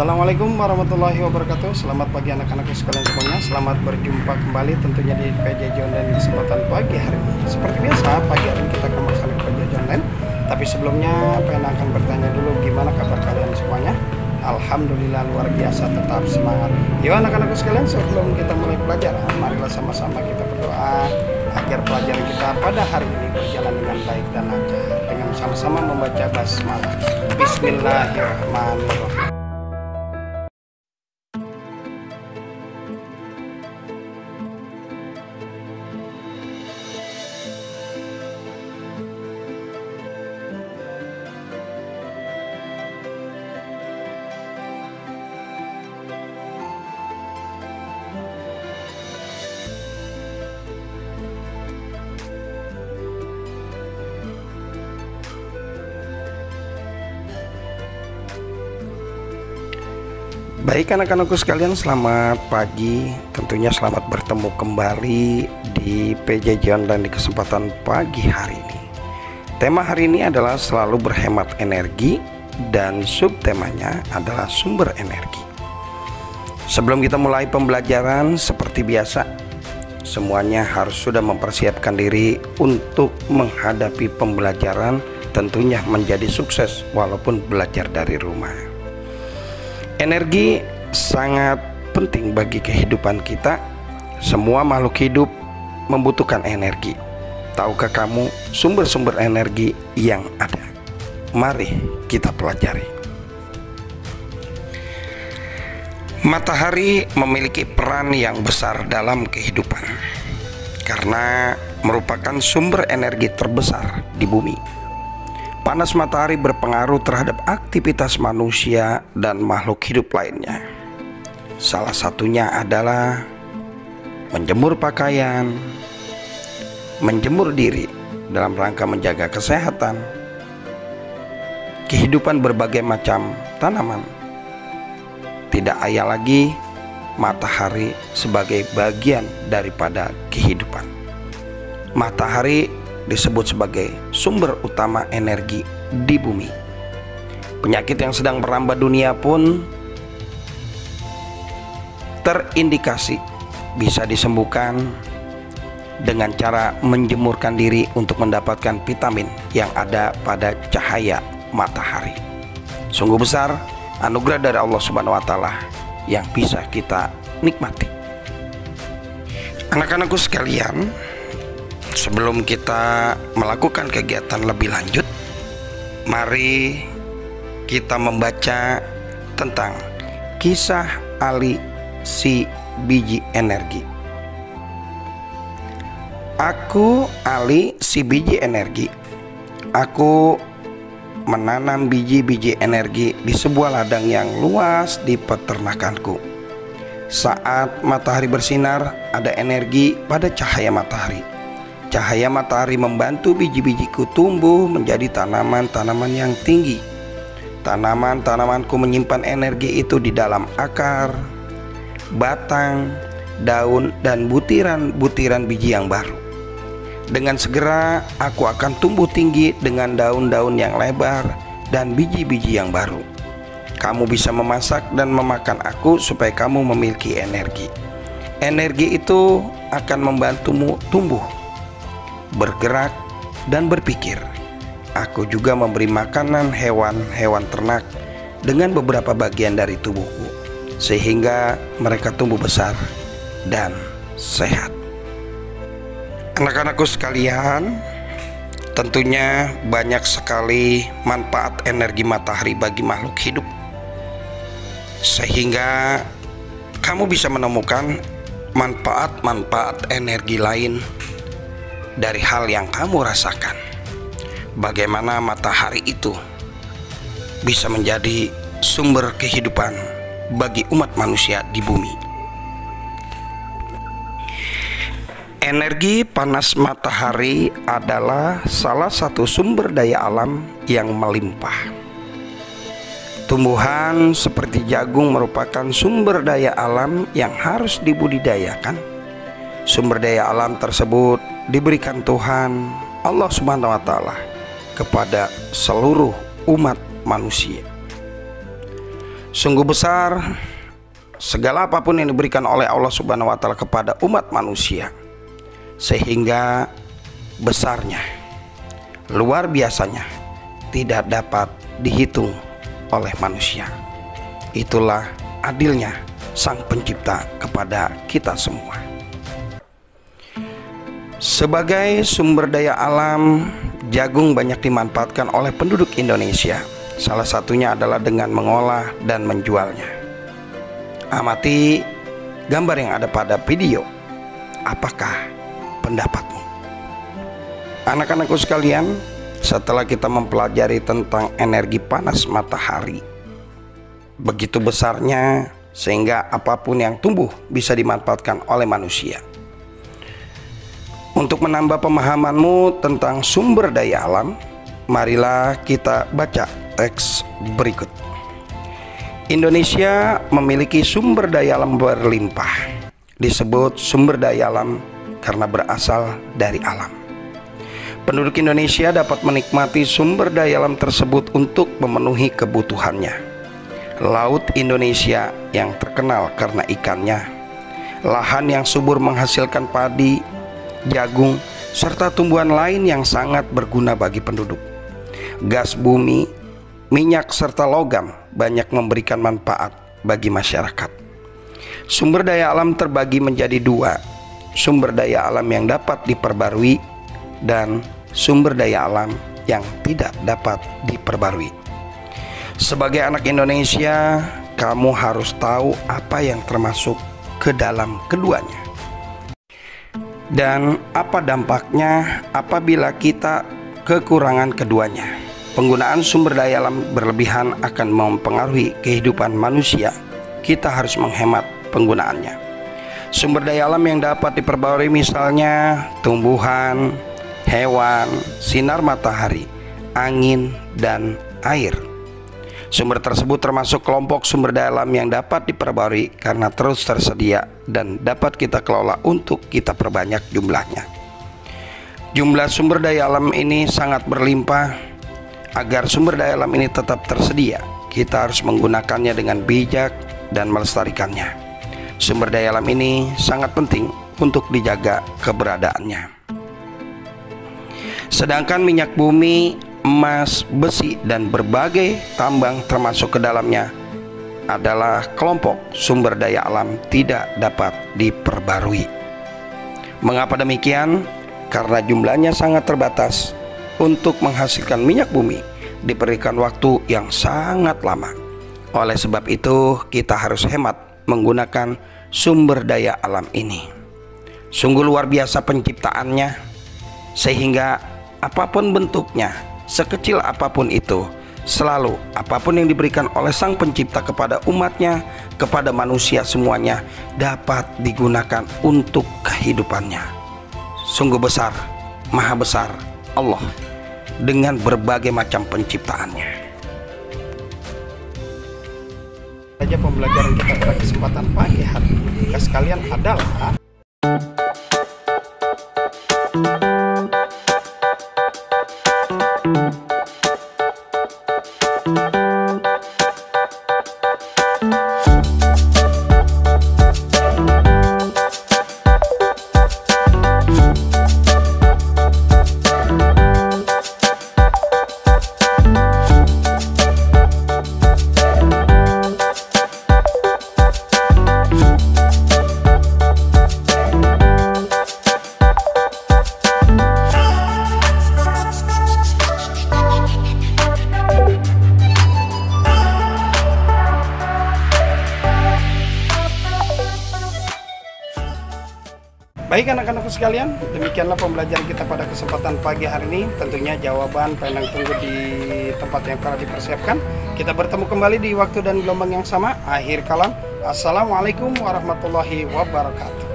Assalamualaikum warahmatullahi wabarakatuh. Selamat pagi anak-anakku sekalian semuanya. Selamat berjumpa kembali tentunya di PJJ Online di kesempatan pagi hari ini. Seperti biasa, pagi hari ini kita akan melaksanakan PJJ Online. Tapi sebelumnya, pengen akan bertanya dulu gimana kabar kalian semuanya. Alhamdulillah luar biasa, tetap semangat. Yuk anak-anakku sekalian, sebelum kita mulai pelajaran, marilah sama-sama kita berdoa agar pelajaran kita pada hari ini berjalan dengan baik dan lancar, dengan sama-sama membaca basmalah. Bismillahirrahmanirrahim. Baik anak-anakku sekalian, selamat pagi. Tentunya selamat bertemu kembali di PJJ Online di kesempatan pagi hari ini. Tema hari ini adalah selalu berhemat energi dan subtemanya adalah sumber energi. Sebelum kita mulai pembelajaran, seperti biasa, semuanya harus sudah mempersiapkan diri untuk menghadapi pembelajaran, tentunya menjadi sukses walaupun belajar dari rumah. Energi sangat penting bagi kehidupan kita. Semua makhluk hidup membutuhkan energi. Tahukah kamu sumber-sumber energi yang ada? Mari kita pelajari. Matahari memiliki peran yang besar dalam kehidupan karena merupakan sumber energi terbesar di bumi. Panas matahari berpengaruh terhadap aktivitas manusia dan makhluk hidup lainnya. Salah satunya adalah menjemur pakaian, menjemur diri dalam rangka menjaga kesehatan, kehidupan berbagai macam tanaman. Tidak ayal lagi matahari sebagai bagian daripada kehidupan. Matahari disebut sebagai sumber utama energi di bumi. Penyakit yang sedang merambah dunia pun terindikasi bisa disembuhkan dengan cara menjemurkan diri untuk mendapatkan vitamin yang ada pada cahaya matahari. Sungguh besar anugerah dari Allah Subhanahu wa Ta'ala yang bisa kita nikmati. Anak-anakku sekalian, sebelum kita melakukan kegiatan lebih lanjut, mari kita membaca tentang kisah Ali si biji energi. Aku Ali si biji energi. Aku menanam biji-biji energi di sebuah ladang yang luas di peternakanku. Saat matahari bersinar, ada energi pada cahaya matahari. Cahaya matahari membantu biji-bijiku tumbuh menjadi tanaman-tanaman yang tinggi. Tanaman-tanamanku menyimpan energi itu di dalam akar, batang, daun, dan butiran-butiran biji yang baru. Dengan segera aku akan tumbuh tinggi dengan daun-daun yang lebar dan biji-biji yang baru. Kamu bisa memasak dan memakan aku supaya kamu memiliki energi. Energi itu akan membantumu tumbuh, bergerak, dan berpikir. Aku juga memberi makanan hewan-hewan ternak dengan beberapa bagian dari tubuhku, sehingga mereka tumbuh besar dan sehat. Anak-anakku sekalian, tentunya banyak sekali manfaat energi matahari bagi makhluk hidup, sehingga kamu bisa menemukan manfaat-manfaat energi lain dari hal yang kamu rasakan. Bagaimana matahari itu bisa menjadi sumber kehidupan bagi umat manusia di bumi. Energi panas matahari adalah salah satu sumber daya alam yang melimpah. Tumbuhan seperti jagung merupakan sumber daya alam yang harus dibudidayakan. Sumber daya alam tersebut diberikan Tuhan Allah Subhanahu wa Ta'ala kepada seluruh umat manusia. Sungguh besar segala apapun yang diberikan oleh Allah Subhanahu wa Ta'ala kepada umat manusia, sehingga besarnya, luar biasanya, tidak dapat dihitung oleh manusia. Itulah adilnya Sang Pencipta kepada kita semua. Sebagai sumber daya alam, jagung banyak dimanfaatkan oleh penduduk Indonesia. Salah satunya adalah dengan mengolah dan menjualnya. Amati gambar yang ada pada video. Apakah pendapatmu? Anak-anakku sekalian, setelah kita mempelajari tentang energi panas matahari, begitu besarnya sehingga apapun yang tumbuh bisa dimanfaatkan oleh manusia. Untuk menambah pemahamanmu tentang sumber daya alam, marilah kita baca teks berikut. Indonesia memiliki sumber daya alam berlimpah. Disebut sumber daya alam karena berasal dari alam. Penduduk Indonesia dapat menikmati sumber daya alam tersebut untuk memenuhi kebutuhannya. Laut Indonesia yang terkenal karena ikannya, lahan yang subur menghasilkan padi, jagung, serta tumbuhan lain yang sangat berguna bagi penduduk. Gas bumi, minyak, serta logam banyak memberikan manfaat bagi masyarakat. Sumber daya alam terbagi menjadi dua: sumber daya alam yang dapat diperbarui dan sumber daya alam yang tidak dapat diperbarui. Sebagai anak Indonesia, kamu harus tahu apa yang termasuk ke dalam keduanya dan apa dampaknya apabila kita kekurangan keduanya. Penggunaan sumber daya alam berlebihan akan mempengaruhi kehidupan manusia. Kita harus menghemat penggunaannya. Sumber daya alam yang dapat diperbarui misalnya tumbuhan, hewan, sinar matahari, angin, dan air. Sumber tersebut termasuk kelompok sumber daya alam yang dapat diperbarui karena terus tersedia dan dapat kita kelola untuk kita perbanyak jumlahnya. Jumlah sumber daya alam ini sangat berlimpah. Agar sumber daya alam ini tetap tersedia, kita harus menggunakannya dengan bijak dan melestarikannya. Sumber daya alam ini sangat penting untuk dijaga keberadaannya. Sedangkan minyak bumi, emas, besi, dan berbagai tambang termasuk ke dalamnya adalah kelompok sumber daya alam tidak dapat diperbarui. Mengapa demikian? Karena jumlahnya sangat terbatas. Untuk menghasilkan minyak bumi diperlukan waktu yang sangat lama. Oleh sebab itu, kita harus hemat menggunakan sumber daya alam ini. Sungguh luar biasa penciptaannya, sehingga apapun bentuknya, sekecil apapun itu, selalu apapun yang diberikan oleh Sang Pencipta kepada umatnya, kepada manusia semuanya, dapat digunakan untuk kehidupannya. Sungguh besar, maha besar Allah dengan berbagai macam penciptaannya. Saja pembelajaran kita pada kesempatan pagi hari ini sekalian adalah Baik anak-anakku sekalian, demikianlah pembelajaran kita pada kesempatan pagi hari ini. Tentunya jawaban pandang tunggu di tempat yang telah dipersiapkan. Kita bertemu kembali di waktu dan gelombang yang sama. Akhir kalam, assalamualaikum warahmatullahi wabarakatuh.